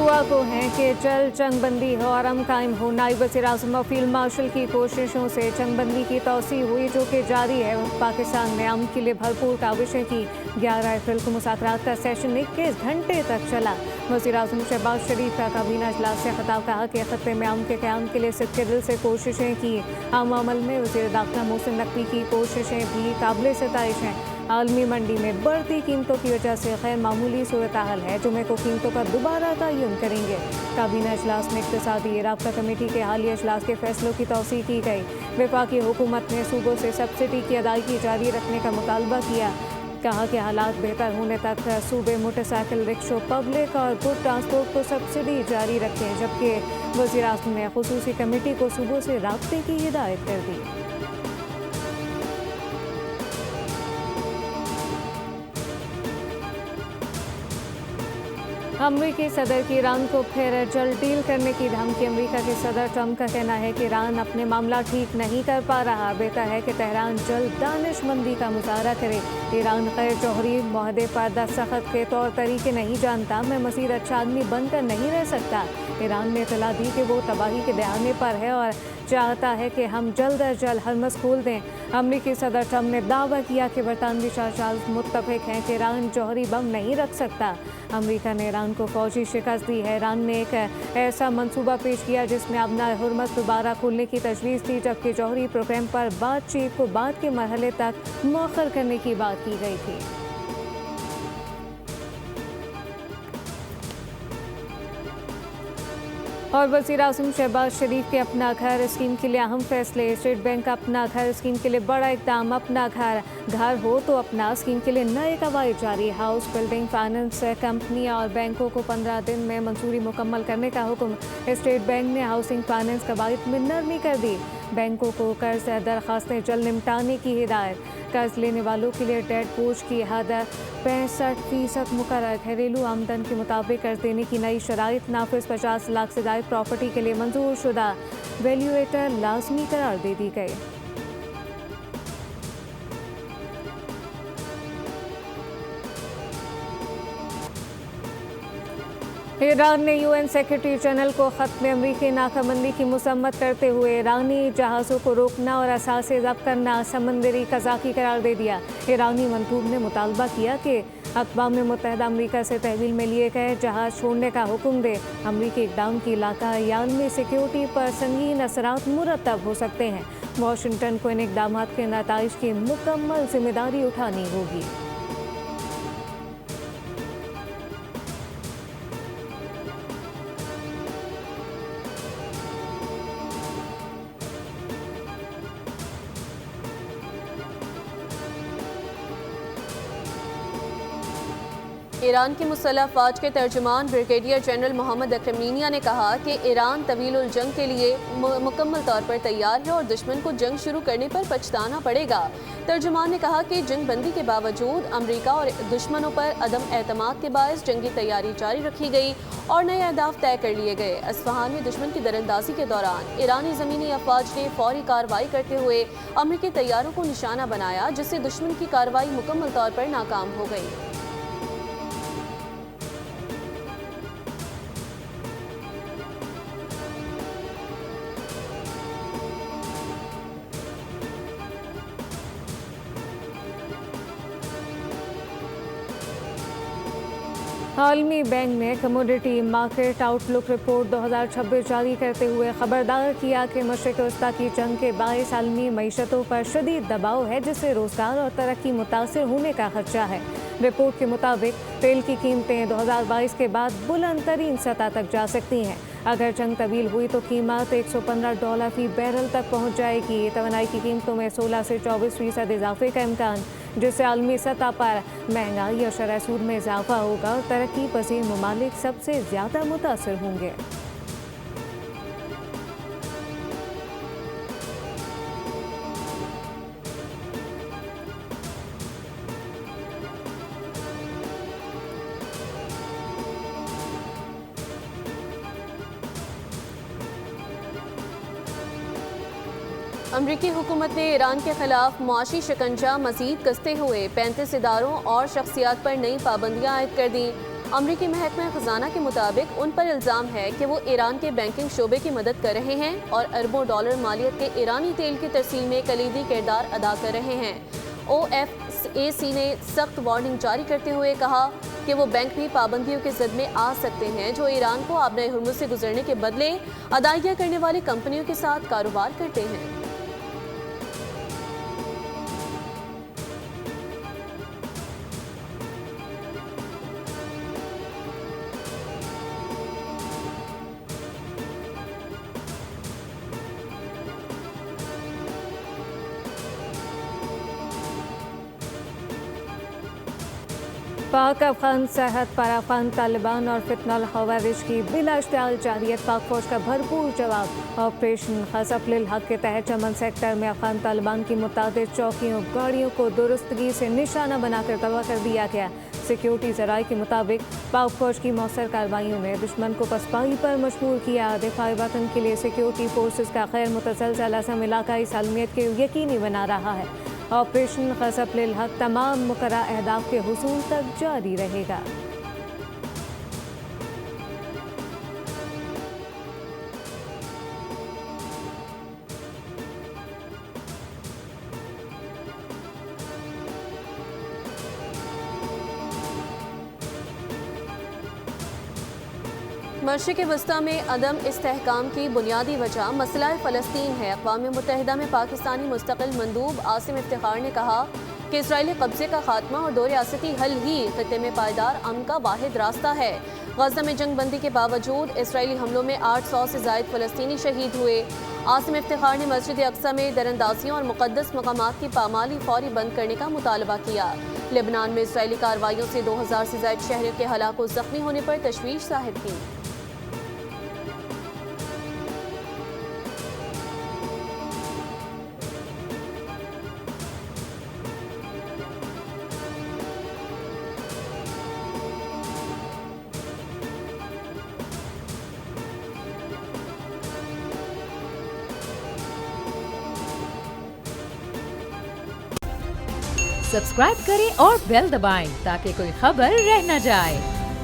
दुआ को है कि जल्द जंगबंदी हो और अमन कायम हो। नायब वज़ीर-ए-आज़म और फील्ड मार्शल की कोशिशों से जंगबंदी की तौसीह हुई, जो कि जारी है। पाकिस्तान में अमन के लिए भरपूर काविशें की। 11 अप्रैल को मुज़ाकरात का सेशन 21 घंटे तक चला। वज़ीर-ए-आज़म शहबाज शरीफ का काबीना इजलास से खिताब, कहा कि खत्ते में अमन के क़याम के लिए सिद्क़े दिल से कोशिशें की। आम अमल में वज़ीर दाखिला मोहसिन नकवी की कोशिशें भी काबिल सताइश हैं। आलमी मंडी में बढ़ती कीमतों की वजह से गैर मामूली सूरत हाल है। जुमे को कीमतों का दोबारा तयन करेंगे। काबीना इजलास में इक़्तिसादी राब्ता कमेटी के हालिया इजलास के फैसलों की तौसीह की गई। वफाकी हुकूमत ने सूबों से सब्सिडी की अदायगी जारी रखने का मुतालबा किया। कहा कि हालात बेहतर होने तक सूबे मोटरसाइकिल, रिक्शों, पब्लिक और गुड ट्रांसपोर्ट को सब्सिडी जारी रखें। जबकि वज़ीर-ए-आज़म ने खुसूसी कमेटी को सूबों से राब्ते की हिदायत कर दी। अमरीकी सदर की ईरान को फिर जल्द डील करने की धमकी। अमरीका के सदर ट्रंप का कहना है कि ईरान अपने मामला ठीक नहीं कर पा रहा। बेहतर है कि तेहरान जल्द दानिशमंदी का मुजाहरा करे। ईरान गैर जौहरी मुआहदे पर दस्तखत के तौर तरीके नहीं जानता। मैं मज़ीद अच्छा आदमी बनकर नहीं रह सकता। ईरान ने इतला दी कि वो तबाही के दहाने पर है और चाहता है कि हम जल्द अज जल्द हरमस खोल दें। अमरीकी सदर ट्रंप ने दावा किया कि बरतानवी शाहजाद मुत्तफिक हैं कि ईरान जौहरी बम नहीं रख सकता। अमरीका ने ईरान को फौजी शिकस्त दी है। ईरान ने एक ऐसा मंसूबा पेश किया जिसमें अपना हरमस दोबारा खोलने की तजवीज़ थी, जबकि जौहरी प्रोग्राम पर बातचीत को बाद के मरहले तक मौखर करने की बात की गई थी। और वज़ीर-ए-आज़म शहबाज शरीफ के अपना घर स्कीम के लिए अहम फैसले। स्टेट बैंक का अपना घर स्कीम के लिए बड़ा इक़दाम। अपना घर हो तो अपना स्कीम के लिए नए कवायद जारी। हाउस बिल्डिंग फाइनेंस कंपनियां और बैंकों को 15 दिन में मंजूरी मुकम्मल करने का हुक्म। स्टेट बैंक ने हाउसिंग फाइनेंस कवायद में नरमी कर दी। बैंकों को कर्ज दरखास्तें जल्द निपटाने की हिदायत। कर्ज लेने वालों के लिए डेट बोझ की हद 65% मुकर्रर। घरेलू आमदन के मुताबिक कर्ज देने की नई शराइत नाफिज। 50 लाख से ज़ायद प्रॉपर्टी के लिए मंजूर शुदा वैल्यूएटर लाजमी करार दे दी गई। ईरान ने यूएन सेक्रेटरी जनरल को खत में अमरीकी नाकाबंदी की मुसम्मत करते हुए ईरानी जहाज़ों को रोकना और असासे ज़ब्त करना समंदरी कज़ाकी करार दे दिया। ईरानी मंदूब ने मुतालबा किया कि अक़वाम मुत्तहिदा अमरीका से तहवील में लिए गए जहाज़ छोड़ने का हुक्म दे। अमरीकी इक़दाम की इलाका आलमी सिक्योरिटी पर संगीन असरात मुरतब हो सकते हैं। वाशिंगटन को इन इक़दाम के नताइज की मुकम्मल जिम्मेदारी उठानी होगी। ईरान की मुसल्लह फ़ौज के तर्जुमान ब्रिगेडियर जनरल मोहम्मद अकरमीनिया ने कहा कि ईरान तवीलुल जंग के लिए मुकम्मल तौर पर तैयार है और दुश्मन को जंग शुरू करने पर पछताना पड़ेगा। तर्जुमान ने कहा कि जंगबंदी के बावजूद अमरीका और दुश्मनों पर अदम एतमाद के बायस जंगी तैयारी जारी रखी गई और नए अहदाफ तय कर लिए गए। अस्फहान में दुश्मन की दरअंदाजी के दौरान ईरानी ज़मीनी अफवाज ने फौरी कार्रवाई करते हुए अमरीकी तैयारों को निशाना बनाया, जिससे दुश्मन की कार्रवाई मुकम्मल तौर पर नाकाम हो गई। आलमी बैंक ने कमोडिटी मार्केट आउटलुक रिपोर्ट 2026 जारी करते हुए खबरदार किया कि मशरिक़ वस्ता की जंग के बायस आलमी मईशतों पर शदीद दबाव है, जिससे रोज़गार और तरक्की मुतासिर होने का खदशा है। रिपोर्ट के मुताबिक तेल की कीमतें 2022 के बाद बुलंद तरीन सतह तक जा सकती हैं। अगर जंग तवील हुई तो कीमत $115 फी बैरल तक पहुँच जाएगी। तवानाई की कीमतों में 16 से 24% इजाफे का इम्कान, जिससे आलमी सतह पर महंगाई और शरह सूद में इजाफा होगा और तरक्की पसीर ममालिक सबसे ज़्यादा मुतासर होंगे। अमरीकी हुकूमत ने ईरान के खिलाफ मुआशी शिकंजा मजीद कसते हुए 35 इदारों और शख्सियात पर नई पाबंदियां आयद कर दी। अमरीकी महकमा खजाना के मुताबिक उन पर इल्ज़ाम है कि वो ईरान के बैंकिंग शोबे की मदद कर रहे हैं और अरबों डॉलर मालियत के ईरानी तेल की तरसील में कलीदी किरदार अदा कर रहे हैं। OFAC ने सख्त वार्निंग जारी करते हुए कहा कि वो बैंक भी पाबंदियों के ज़द में आ सकते हैं जो ईरान को आबनए हुर्मुज़ से गुजरने के बदले अदायगियाँ करने वाली कंपनियों के साथ कारोबार करते हैं। पाक अफगान सरहद पर अफगान तालिबान और फितनल खवारिज की बिला इश्तियाल जारियत। पाक फौज का भरपूर जवाब। ऑपरेशन खसफ-लिल हक के तहत चमन सेक्टर में अफगान तालिबान की मुतादिद चौकियों गाड़ियों को दुरुस्तगी से निशाना बनाकर तबाह कर दिया गया। सिक्योरिटी जराये के मुताबिक पाक फौज की मौसर कार्रवाइयों ने दुश्मन को पसपाही पर मजबूर किया। दिफाई वतन के लिए सिक्योरिटी फोर्सेस का खैर मुतसलसल असम इलाकाई सालमियत के यकीनी बना रहा है। ऑपरेशन खसफ-लिल हक तमाम मुकर्रर अहदाफ के हुसूल तक जारी रहेगा। मशरिक़ वस्ता में अदम इस्तेहकाम की बुनियादी वजह मसला फ़लस्तीन है। अक़वाम मुत्तहिदा में पाकिस्तानी मुस्तक़िल मंदूब आसिम इफ्तिखार ने कहा कि इसराइली कब्ज़े का खात्मा और दो रियासती हल ही ख़ित्ते में पायदार अमन का वाहिद रास्ता है। गज़ा में जंग बंदी के बावजूद इसराइली हमलों में 800 से ज़ायद फ़लस्तीनी शहीद हुए। आसिम इफ्तिखार ने मस्जिद अक्सा में दरअंदाजियों और मुक़द्दस मकामात की पामाली फौरी बंद करने का मुतालबा किया। लेबनान में इसराइली कार्रवाइयों से 2000 से ज़ायद शहरियों के हलाक व ज़ख्मी होने पर तशवीश ज़ाहिर की। सब्सक्राइब करें और बेल दबाएं ताकि कोई खबर रह न जाए।